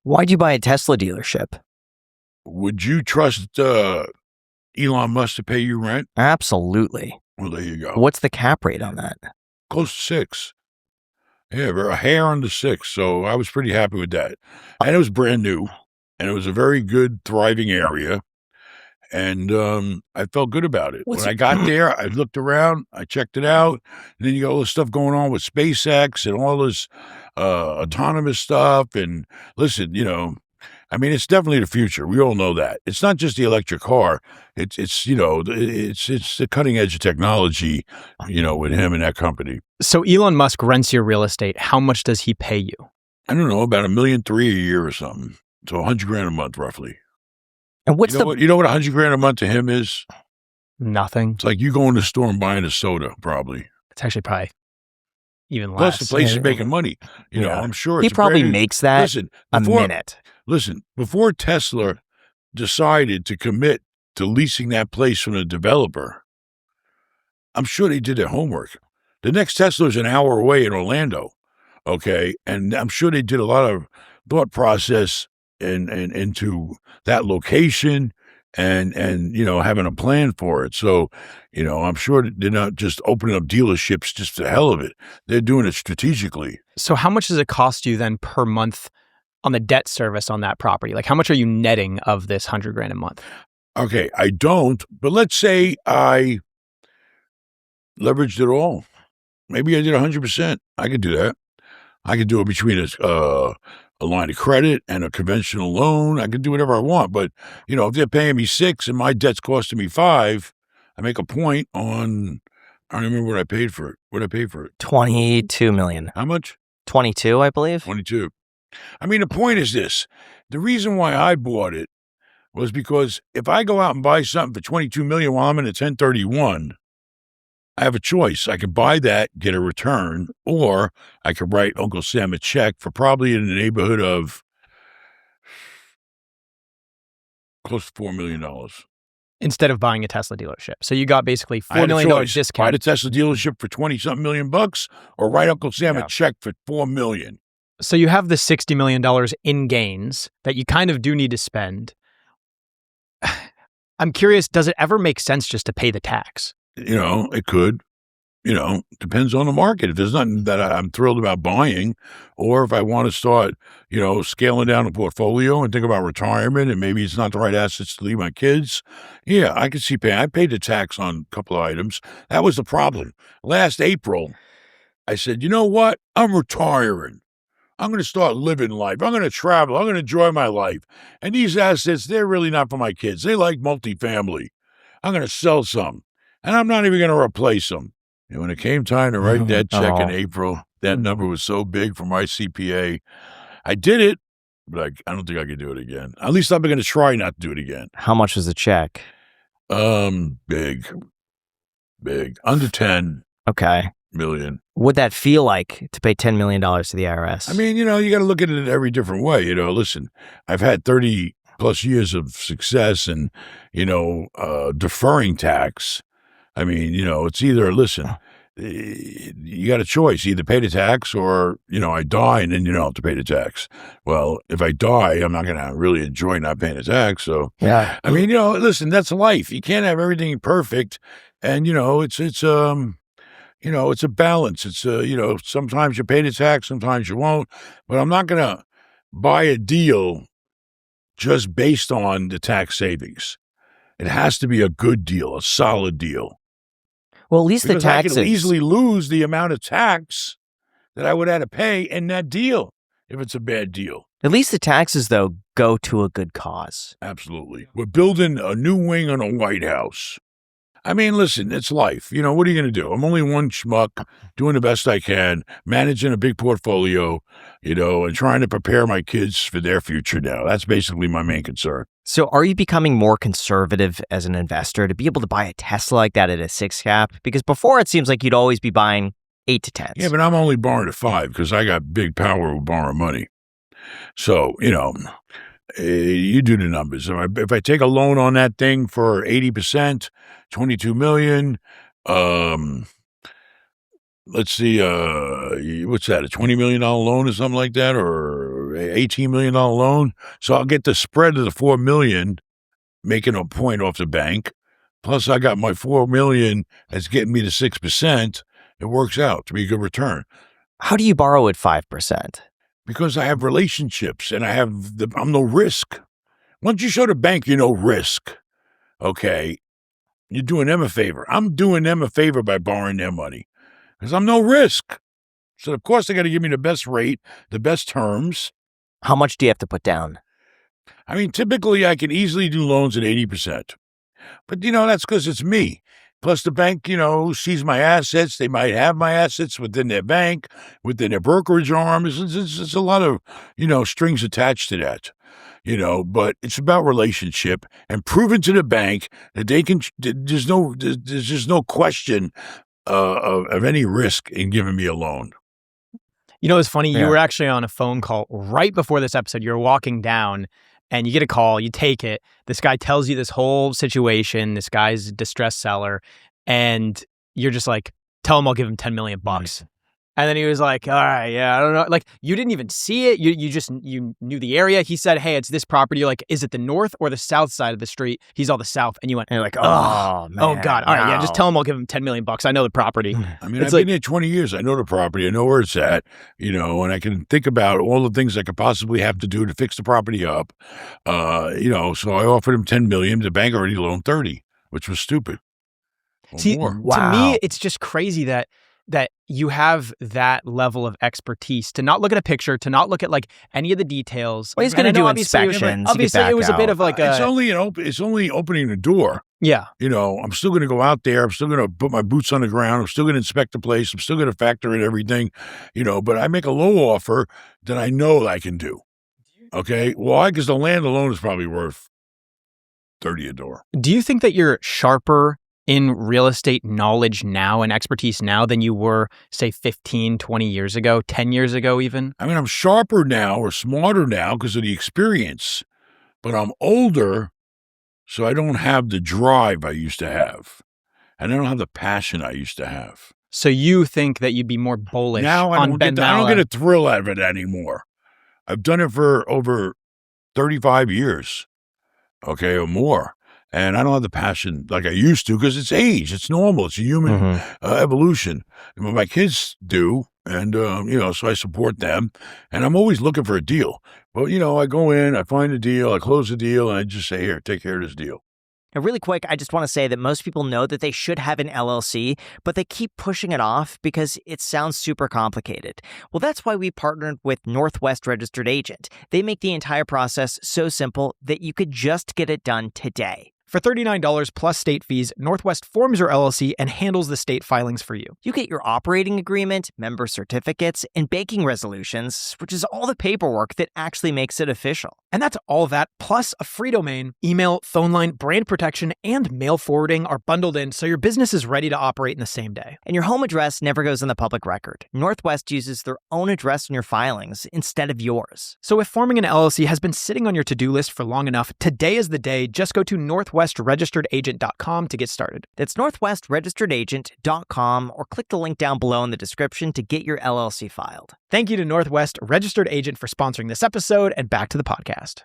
Why'd you buy a Tesla dealership? Would you trust Elon Musk to pay you rent? Absolutely. Well, there you go. What's the cap rate on that? Close to 6. Yeah, a hair under 6. So I was pretty happy with that. And it was brand new. And it was a very good, thriving area. And I felt good about it. When I got there, I looked around, I checked it out. And then you got all this stuff going on with SpaceX and all this autonomous stuff. And listen, I mean, it's definitely the future. We all know that. It's not just the electric car. It's the cutting edge of technology, with him and that company. So Elon Musk rents your real estate. How much does he pay you? I don't know, about $1.3 million a year or something. So $100,000 a month, roughly. And what's what $100,000 a month to him is? Nothing. It's like you going to the store and buying a soda, probably. It's actually probably even less. Plus, the place is making money. I'm sure he probably makes that a minute. Listen, before Tesla decided to commit to leasing that place from the developer, I'm sure they did their homework. The next Tesla is an hour away in Orlando, okay? And I'm sure they did a lot of thought process into that location and having a plan for it. So, I'm sure they're not just opening up dealerships just for the hell of it. They're doing it strategically. So how much does it cost you then per month on the debt service on that property? Like, how much are you netting of this $100,000 a month? Okay, I don't, but let's say I leveraged it all. Maybe I did 100%. I could do that. I could do it between a line of credit and a conventional loan. I could do whatever I want. But, if they're paying me 6 and my debt's costing me 5, I make a point on, I don't remember what I paid for it. What did I pay for it? $22 million. How much? 22, I believe. 22. I mean, the point is this. The reason why I bought it was because if I go out and buy something for $22 million while I'm in a 1031, I have a choice. I could buy that, get a return, or I could write Uncle Sam a check for probably in the neighborhood of close to $4 million. Instead of buying a Tesla dealership. So you got basically $4 million discount. Buy the Tesla dealership for 20-something million bucks, or write Uncle Sam a check for $4 million. So you have the $60 million in gains that you kind of do need to spend. I'm curious, does it ever make sense just to pay the tax? It could. Depends on the market. If there's nothing that I'm thrilled about buying, or if I want to start, scaling down the portfolio and think about retirement and maybe it's not the right assets to leave my kids, yeah, I could see paying. I paid the tax on a couple of items. That was the problem. Last April, I said, you know what? I'm retiring. I'm going to start living life. I'm going to travel. I'm going to enjoy my life. And these assets, they're really not for my kids. They like multifamily. I'm going to sell some. And I'm not even going to replace them. And when it came time to write that check in April, that number was so big for my CPA. I did it, but I don't think I could do it again. At least I'm going to try not to do it again. How much was the check? Big. Under 10 million. What'd that feel like to pay $10 million to the IRS? I mean, you got to look at it in every different way. Listen, I've had 30 plus years of success and, deferring tax. I mean, it's either, listen, you got a choice, either pay the tax or, I die and then you don't have to pay the tax. Well, if I die, I'm not going to really enjoy not paying the tax. So, yeah, I mean, listen, that's life. You can't have everything perfect. And, it's a balance. It's, sometimes you pay the tax, sometimes you won't. But I'm not going to buy a deal just based on the tax savings. It has to be a good deal, a solid deal. Well, at least because the taxes. I can easily lose the amount of tax that I would have to pay in that deal if it's a bad deal. At least the taxes, though, go to a good cause. Absolutely. We're building a new wing on a White House. I mean, listen, it's life. What are you going to do? I'm only one schmuck doing the best I can, managing a big portfolio, and trying to prepare my kids for their future now. That's basically my main concern. So are you becoming more conservative as an investor to be able to buy a Tesla like that at a 6 cap? Because before it seems like you'd always be buying 8 to 10. Yeah, but I'm only borrowing at 5 because I got big power with borrowing money. So, you do the numbers. If I take a loan on that thing for 80%, $22 million, let's see, what's that, a $20 million loan or something like that? Or $18 million loan. So I'll get the spread of the $4 million, making a point off the bank. Plus I got my $4 million that's getting me to 6%. It works out to be a good return. How do you borrow at 5%? Because I have relationships and I'm no risk. Once you show the bank you're no risk, okay, you're doing them a favor. I'm doing them a favor by borrowing their money because I'm no risk. So, of course, they got to give me the best rate, the best terms. How much do you have to put down? I mean, typically I can easily do loans at 80%. But, that's because it's me. Plus the bank, sees my assets. They might have my assets within their bank, within their brokerage arm. It's a lot of, strings attached to that, but it's about relationship and proving to the bank that they can, there's just no question of any risk in giving me a loan. It's funny. Yeah. You were actually on a phone call right before this episode. You're walking down and you get a call, you take it. This guy tells you this whole situation. This guy's a distressed seller. And you're just like, tell him I'll give him $10 million. Nice. And then he was like, all right, yeah, I don't know. Like, you didn't even see it. You knew the area. He said, hey, it's this property. You're like, is it the north or the south side of the street? He's all the south. And you went, and you're like, oh, man. Oh, God. All right, no. yeah, just tell him I'll give him $10 million. I know the property. I mean, I've been here 20 years. I know the property. I know where it's at, and I can think about all the things I could possibly have to do to fix the property up. So I offered him $10 million. The bank already loaned 30, which was stupid. See, Wow. to me, it's just crazy that you have that level of expertise to not look at a picture, to not look at like any of the details. Well, he's going to do inspections. Obviously, it was a bit of like it's only opening the door. Yeah. I'm still going to go out there. I'm still going to put my boots on the ground. I'm still going to inspect the place. I'm still going to factor in everything, but I make a low offer that I know I can do. Okay. Why? Because the land alone is probably worth $30 a door. Do you think that you're sharper in real estate knowledge now and expertise now than you were, say, 15, 20 years ago, 10 years ago even? I mean, I'm sharper now or smarter now because of the experience, but I'm older, so I don't have the drive I used to have. And I don't have the passion I used to have. So you think that you'd be more bullish now on Ben I don't Mallah? get a thrill out of it anymore. I've done it for over 35 years, okay, or more. And I don't have the passion like I used to because it's age. It's normal. It's a human evolution. And my kids do. And, so I support them. And I'm always looking for a deal. But, I go in, I find a deal, I close the deal, and I just say, here, take care of this deal. And really quick, I just want to say that most people know that they should have an LLC, but they keep pushing it off because it sounds super complicated. Well, that's why we partnered with Northwest Registered Agent. They make the entire process so simple that you could just get it done today. For $39 plus state fees, Northwest forms your LLC and handles the state filings for you. You get your operating agreement, member certificates, and banking resolutions, which is all the paperwork that actually makes it official. And that's all that, plus a free domain, email, phone line, brand protection, and mail forwarding are bundled in so your business is ready to operate in the same day. And your home address never goes on the public record. Northwest uses their own address in your filings instead of yours. So if forming an LLC has been sitting on your to-do list for long enough, today is the day. Just go to northwestregisteredagent.com to get started. That's northwestregisteredagent.com or click the link down below in the description to get your LLC filed. Thank you to Northwest Registered Agent for sponsoring this episode, and back to the podcast.